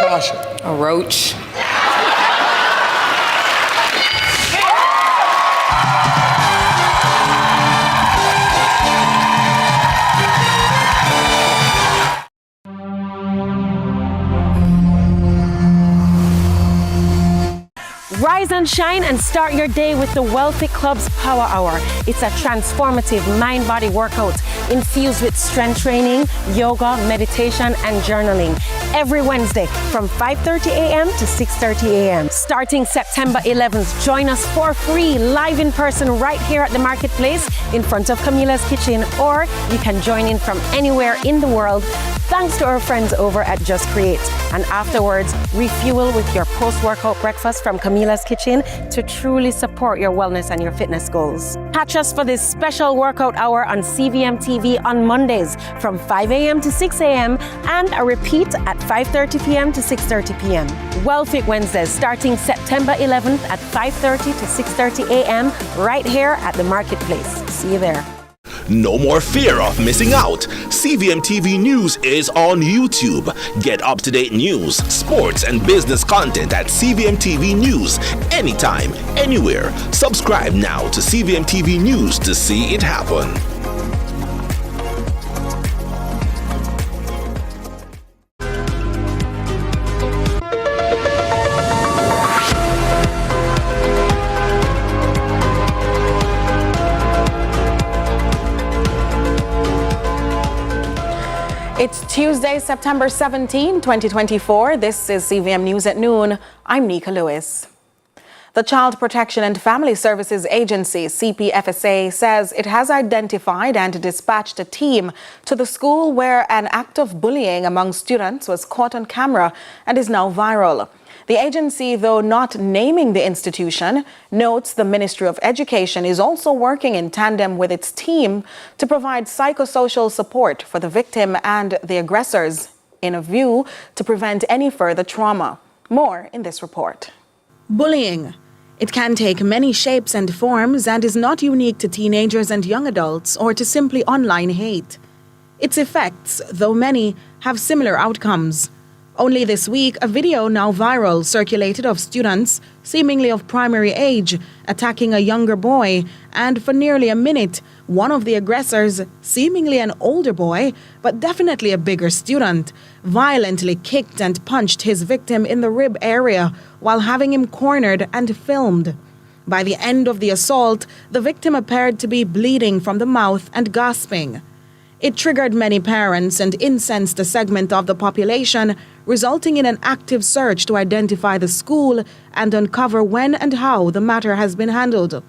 Caution. A roach. Rise and shine and start your day with the Wealthy Club's Power Hour. It's a transformative mind-body workout infused with strength training, yoga, meditation, and journaling. Every Wednesday from 5:30 a.m. to 6:30 a.m. Starting September 11th, join us for free live in person right here at the marketplace in front of Camila's Kitchen, or you can join in from anywhere in the world thanks to our friends over at Just Create. And afterwards, refuel with your post-workout breakfast from Camila's Kitchen to truly support your wellness and your fitness goals. Catch us for this special workout hour on CVM TV on Mondays from 5 a.m. to 6 a.m. and a repeat at 5:30 p.m. to 6:30 p.m. Wellfit Wednesdays starting September 11th at 5:30 to 6:30 a.m. right here at the marketplace. See you there. No more fear of missing out. CVM TV News is on YouTube. Get up-to-date news, sports, and business content at CVM TV News anytime, anywhere. Subscribe now to CVM TV News to see it happen. It's Tuesday, September 17, 2024. This is CVM News at noon. I'm Nika Lewis. The Child Protection and Family Services Agency, CPFSA, says it has identified and dispatched a team to the school where an act of bullying among students was caught on camera and is now viral. The agency, though not naming the institution, notes the Ministry of Education is also working in tandem with its team to provide psychosocial support for the victim and the aggressors in a view to prevent any further trauma. More in this report. Bullying. It can take many shapes and forms and is not unique to teenagers and young adults or to simply online hate. Its effects, though many, have similar outcomes. Only this week, a video now viral circulated of students, seemingly of primary age, attacking a younger boy, and for nearly a minute, one of the aggressors, seemingly an older boy, but definitely a bigger student, violently kicked and punched his victim in the rib area while having him cornered and filmed. By the end of the assault, the victim appeared to be bleeding from the mouth and gasping. It triggered many parents and incensed a segment of the population, resulting in an active search to identify the school and uncover when and how the matter has been handled.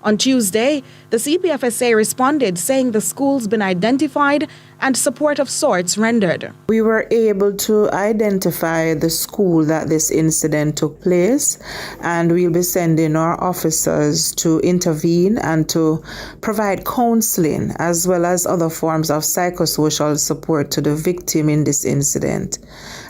On Tuesday, the CPFSA responded saying the school's been identified and support of sorts rendered. We were able to identify the school that this incident took place, and we'll be sending our officers to intervene and to provide counseling as well as other forms of psychosocial support to the victim in this incident,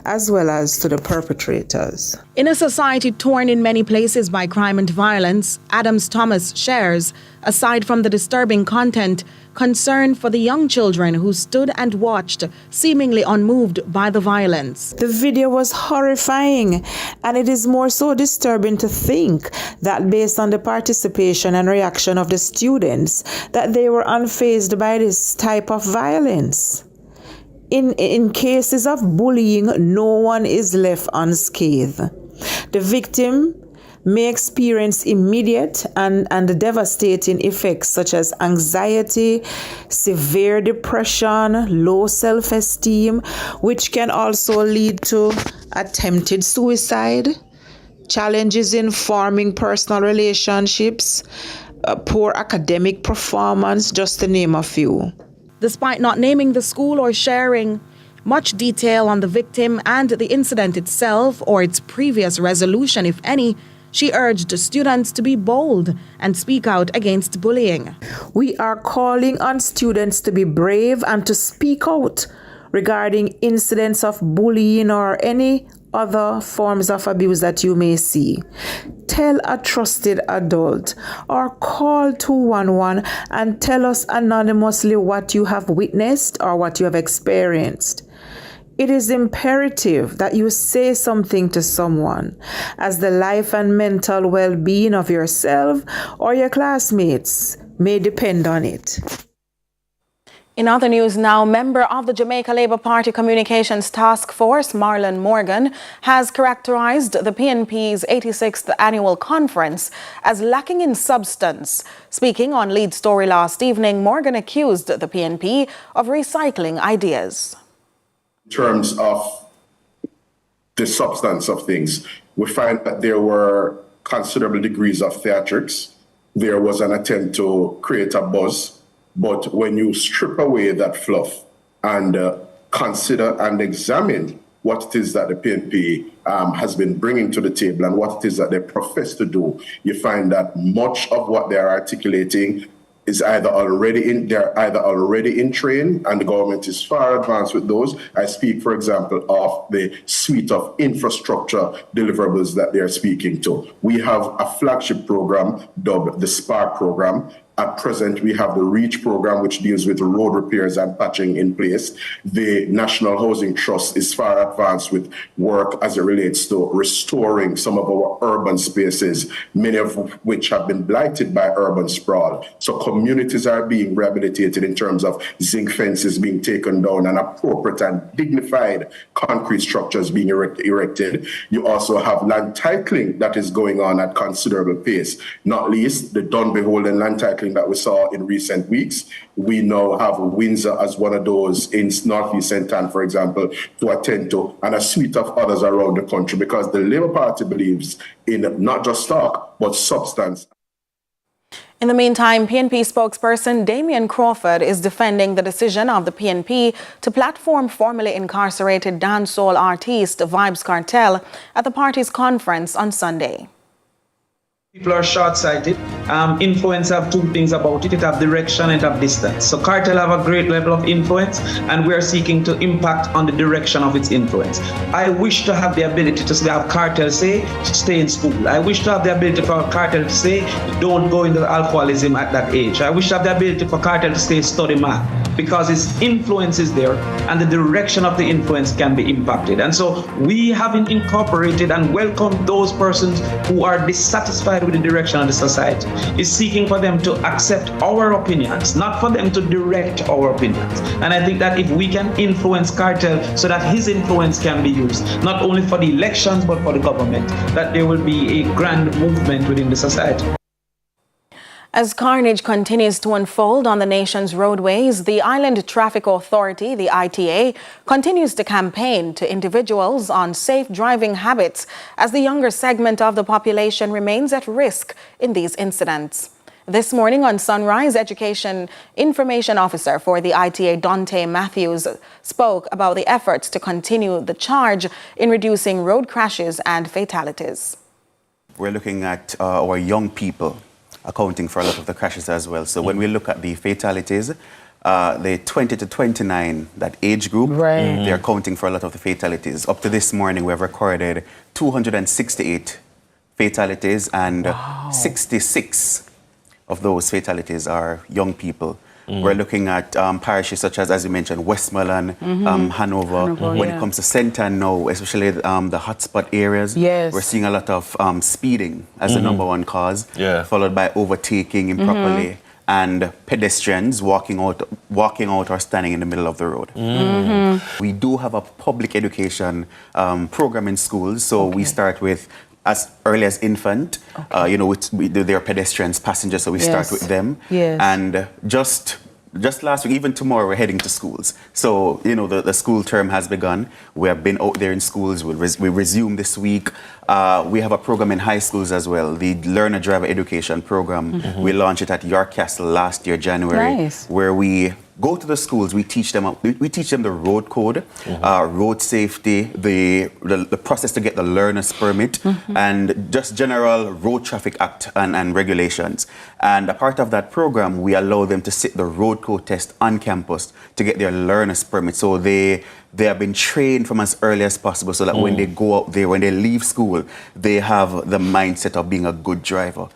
as well as to the perpetrators. In a society torn in many places by crime and violence, Adams Thomas shares, aside from the disturbing content, concern for the young children who stood and watched, seemingly unmoved by the violence. The video was horrifying, and it is more so disturbing to think that based on the participation and reaction of the students, that they were unfazed by this type of violence. In cases of bullying, no one is left unscathed. The victim may experience immediate and devastating effects such as anxiety, severe depression, low self-esteem, which can also lead to attempted suicide, challenges in forming personal relationships, poor academic performance, just to name a few. Despite not naming the school or sharing much detail on the victim and the incident itself or its previous resolution, if any, she urged students to be bold and speak out against bullying. We are calling on students to be brave and to speak out regarding incidents of bullying or any other forms of abuse that you may see. Tell a trusted adult or call 211 and tell us anonymously what you have witnessed or what you have experienced. It is imperative that you say something to someone, as the life and mental well-being of yourself or your classmates may depend on it. In other news now, member of the Jamaica Labour Party Communications Task Force, Marlon Morgan, has characterized the PNP's 86th annual conference as lacking in substance. Speaking on Lead Story last evening, Morgan accused the PNP of recycling ideas. In terms of the substance of things, we find that there were considerable degrees of theatrics. There was an attempt to create a buzz. But when you strip away that fluff and consider and examine what it is that the PNP has been bringing to the table and what it is that they profess to do, you find that much of what they are articulating is they're either already in train, and the government is far advanced with those. I speak, for example, of the suite of infrastructure deliverables that they are speaking to. We have a flagship program dubbed the SPARK program. At present, we have the REACH program, which deals with road repairs and patching in place. The National Housing Trust is far advanced with work as it relates to restoring some of our urban spaces, many of which have been blighted by urban sprawl. So communities are being rehabilitated in terms of zinc fences being taken down and appropriate and dignified concrete structures being erected. You also have land titling that is going on at considerable pace, not least the done beholden land titling that we saw in recent weeks. We now have Windsor as one of those in Northeast St. Anne, for example, to attend to, and a suite of others around the country, because the Labour Party believes in not just talk, but substance. In the meantime, PNP spokesperson Damian Crawford is defending the decision of the PNP to platform formerly incarcerated dancehall artist Vybz Kartel at the party's conference on Sunday. People are short-sighted. Influence have two things about it. It have direction and it have distance. So Kartel have a great level of influence, and we are seeking to impact on the direction of its influence. I wish to have the ability to have Kartel say, stay in school. I wish to have the ability for Kartel to say, don't go into alcoholism at that age. I wish to have the ability for Kartel to say, study math, because its influence is there and the direction of the influence can be impacted. And so we haven't incorporated and welcomed those persons who are dissatisfied with the direction of the society. Is seeking for them to accept our opinions, not for them to direct our opinions. And I think that if we can influence Kartel so that his influence can be used, not only for the elections but for the government, that there will be a grand movement within the society. As carnage continues to unfold on the nation's roadways, the Island Traffic Authority, the ITA, continues to campaign to individuals on safe driving habits as the younger segment of the population remains at risk in these incidents. This morning on Sunrise, Education Information Officer for the ITA, Dante Matthews, spoke about the efforts to continue the charge in reducing road crashes and fatalities. We're looking at our young people accounting for a lot of the crashes as well. So when we look at the fatalities, the 20 to 29, that age group, they're accounting for a lot of the fatalities. Up to this morning, we have recorded 268 fatalities, and 66 of those fatalities are young people. We're looking at parishes such as you mentioned, Westmoreland, Hanover. When it comes to St. Anne now, especially the hotspot areas, we're seeing a lot of speeding as the number one cause, followed by overtaking improperly and pedestrians walking out or standing in the middle of the road. We do have a public education program in schools, so we start with as early as infant, they're pedestrians, passengers, so we start with them. And just last week, even tomorrow, we're heading to schools. So, the school term has begun. We have been out there in schools. We resume this week. We have a program in high schools as well, the Learner Driver Education Program. We launched it at York Castle last year, January, where we go to the schools, we teach them the road code, road safety, the process to get the learner's permit, and just general road traffic act and regulations. And a part of that program, we allow them to sit the road code test on campus to get their learner's permit. So they have been trained from as early as possible, so that when they go out there, when they leave school, they have the mindset of being a good driver.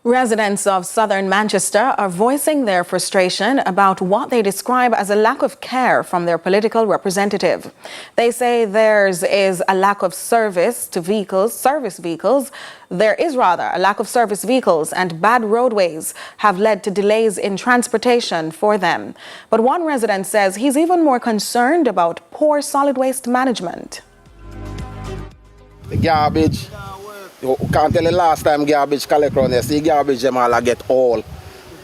Residents of southern Manchester are voicing their frustration about what they describe as a lack of care from their political representative. They say theirs is a lack of service vehicles, and bad roadways have led to delays in transportation for them. But one resident says he's even more concerned about poor solid waste management. The garbage. You can't tell the last time garbage collect around there. See garbage them all get all.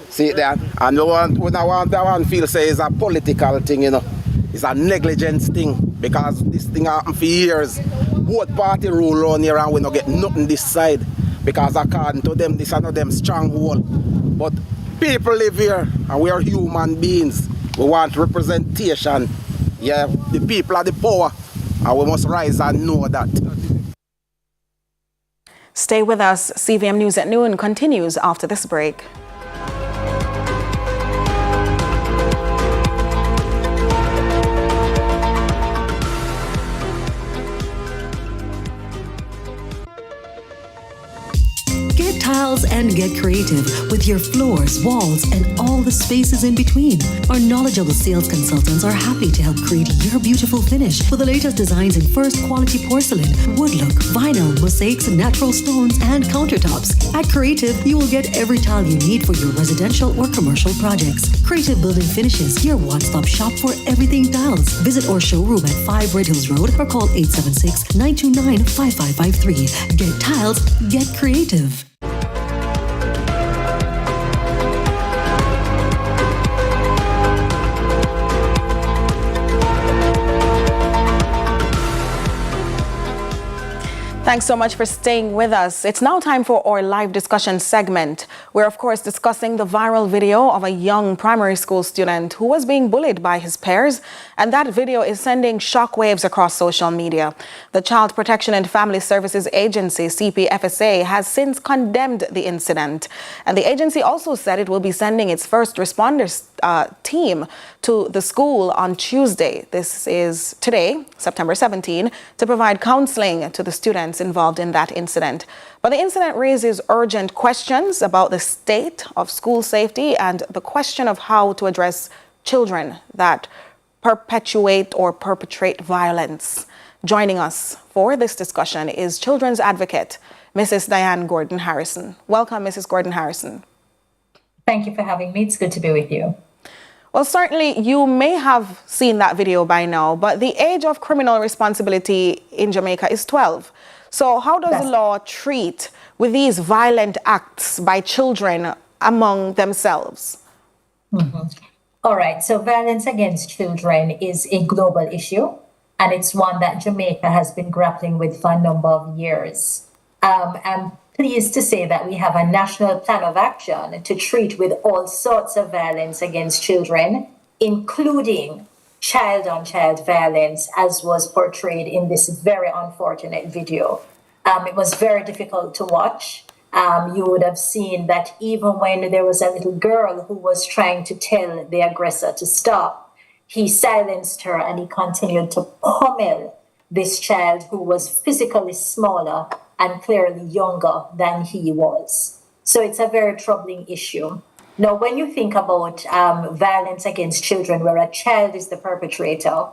See it there? And we don't want that one feel say it's a political thing, you know. It's a negligence thing. Because this thing happened for years. Both party rule around here and we don't get nothing this side. Because according to them, this is not them stronghold. But people live here and we are human beings. We want representation. Yeah, the people are the power. And we must rise and know that. Stay with us. CVM News at Noon continues after this break. Get tiles and get creative with your floors, walls, and all the spaces in between. Our knowledgeable sales consultants are happy to help create your beautiful finish with the latest designs in first quality porcelain, wood look, vinyl, mosaics, natural stones, and countertops. At Creative, you will get every tile you need for your residential or commercial projects. Creative Building Finishes, your one-stop shop for everything tiles. Visit our showroom at 5 Red Hills Road or call 876-929-5553. Get tiles, get creative. Thanks so much for staying with us. It's now time for our live discussion segment. We're, of course, discussing the viral video of a young primary school student who was being bullied by his peers, and that video is sending shockwaves across social media. The Child Protection and Family Services Agency, CPFSA, has since condemned the incident. And the agency also said it will be sending its first responders team to the school on Tuesday. This is today, September 17, to provide counseling to the students involved in that incident. But the incident raises urgent questions about the state of school safety and the question of how to address children that perpetuate or perpetrate violence. Joining us for this discussion is children's advocate, Mrs. Diane Gordon-Harrison. Welcome, Mrs. Gordon-Harrison. Thank you for having me. It's good to be with you. Well, certainly you may have seen that video by now, but the age of criminal responsibility in Jamaica is 12. So how does the law treat with these violent acts by children among themselves? All right. So violence against children is a global issue, and it's one that Jamaica has been grappling with for a number of years. I'm pleased to say that we have a national plan of action to treat with all sorts of violence against children, including child-on-child violence, as was portrayed in this very unfortunate video. It was very difficult to watch. You would have seen that even when there was a little girl who was trying to tell the aggressor to stop, he silenced her and he continued to pummel this child who was physically smaller and clearly younger than he was. So it's a very troubling issue. Now, when you think about violence against children where a child is the perpetrator,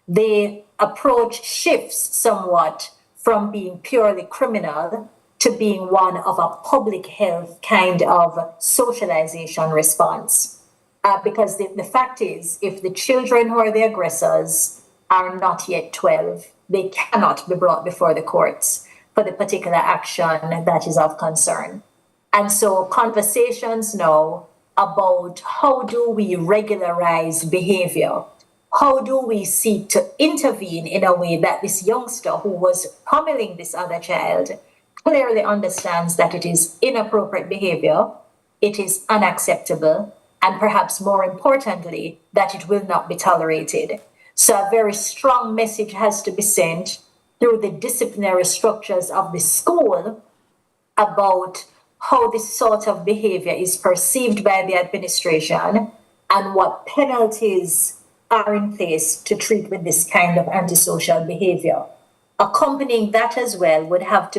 the approach shifts somewhat from being purely criminal to being one of a public health kind of socialization response. Because the fact is, if the children who are the aggressors are not yet 12, they cannot be brought before the courts for the particular action that is of concern. And so conversations now about how do we regularize behavior? How do we seek to intervene in a way that this youngster who was pummeling this other child clearly understands that it is inappropriate behavior, it is unacceptable, and perhaps more importantly, that it will not be tolerated. So a very strong message has to be sent through the disciplinary structures of the school about how this sort of behavior is perceived by the administration and what penalties are in place to treat with this kind of antisocial behavior. Accompanying that as well would have to